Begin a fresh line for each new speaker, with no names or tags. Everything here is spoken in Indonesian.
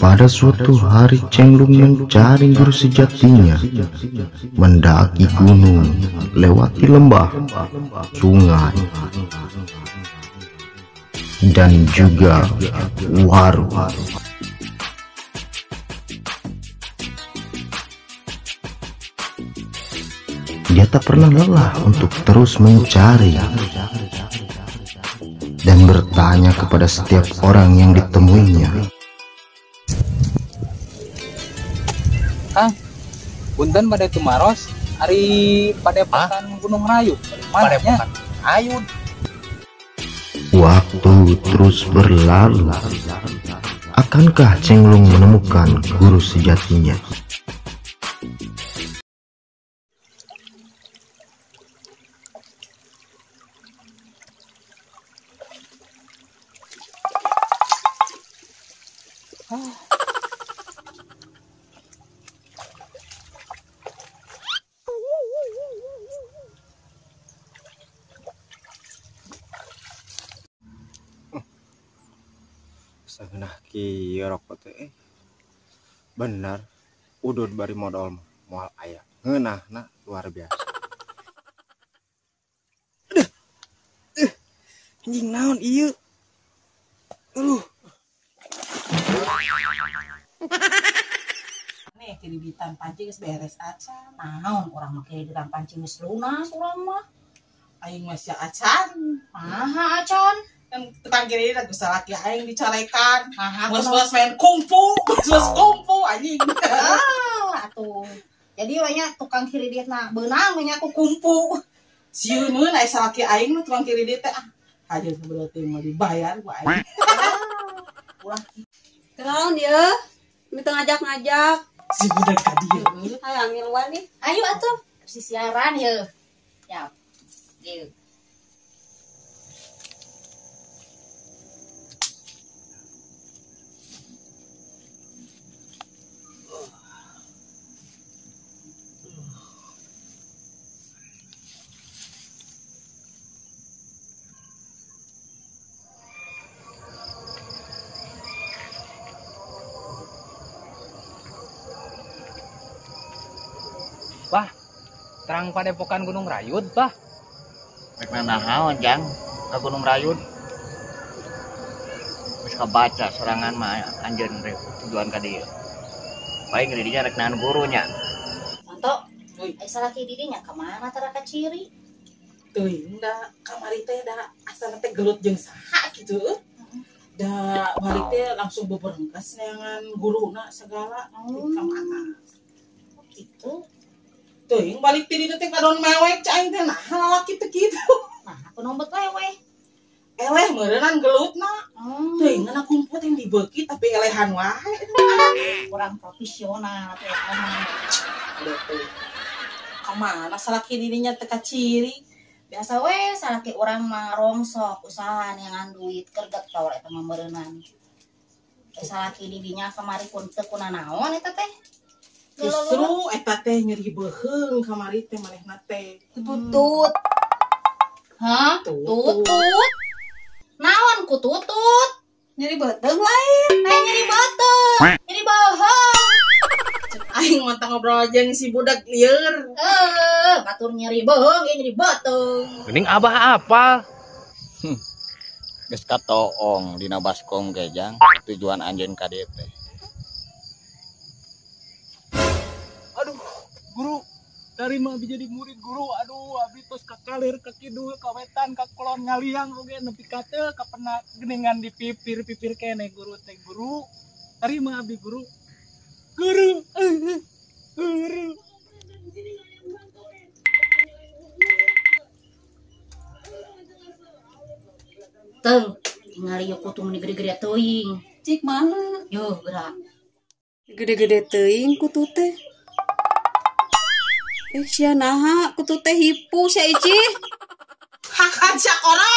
Pada suatu hari Cenglung mencari guru sejatinya, mendaki gunung, lewati lembah, sungai, dan juga warung. Dia tak pernah lelah untuk terus mencari dan bertanya kepada setiap orang yang ditemuinya.
Kang, punten pada itu Maros, hari pada pakan Gunung Rayu. Mana nya? Ayun.
Waktu terus berlalu. Akankah Cenglung menemukan guru sejatinya?
Sageunah kieu rokok teh bener udud bari modal moal aya ngeunahna luar biasa. Anjing naon ieu?
Nih kiribitan pancing geus beres acan. Naon urang mah kiribitan pancing geus lunas urang mah. Aing mah sia acan. Maha acan. Kan tukang kiri lagu salaki aing dicolekan. Bos-bos main kungfu, bos kungfu anjing. Atuh. Jadi banyak tukang kiri dia na beunang nya aku kungfu. Sieun aya salaki aing nu tukang kiri dia teh. Hajeun berarti mah dibayar ku aing. Ulah.
Kenaon dia? Minta ngajak-ngajak.
Si budak ka dieu.
Aya ngiluan nih.
Ayo atuh, si siaran yeuh. Yap. Yeuh.
Bah, terang padepokan Gunung Rayut, bah.
Rek naon jang ka Gunung Rayut. Geus kabaca sorangan mah anjeun rek tujuan ka dieu. Bae ngeureun dinya rek nahan gurunya.
Manto, ai salaki di dinya ka mana tara ka ciri? Teuing da kamari teh da asal teh gelut jeung saha kitu. Da balik teh langsung beberengkas neangan guruna segala ka mana. Kitu. Teuing balik ti dieu teh kadon mewek ca aing teh nah lalaki teh kitu. Nah, aku nombet leweh. Eleh meureunnan gelutna. Teuing na kumpul yang dibeuki tapi elehan wae. Kurang profesional teh. Kamana salaki dirinya teh ka ciri. Biasa we salaki urang mah rongsok usaha neangan duit kerget kaur eta mah meureunnan. Salaki didinya kamari pun teu kunanaon eta teh. Justru eta teh nyeri beuheung kamari teh manehna teh.
Tutut.
Hah? Tutut. Naon ku tutut?
Nyeri beuteung lain.
Nyeri beuteung. Nyeri beuheung. Aing mah ngobrol jeung si budak lieur. Batur nyeri beuheung, nyeri beuteung.
Geuning abah apa?
Geus katoong dina baskom ge jang tujuan anjeun ka dieu teh.
Aduh, guru, dari mah abi jadi murid guru. Aduh, abi tos ka kalir, ka kidul, ka wetan, ka kulon ngaliang oge nepi ka teu ka pernah geuningan di pipir kene guru teh guru. Dari mah abi guru. Guru. Guru.
Teung, ningali yuk kutung di gede-gede teuing.
Cik mana?
Yo, gerak.
Gede-gede teuing kutu teh. Sia naha kutu teh hipu sia Ici.
Haha, sia orang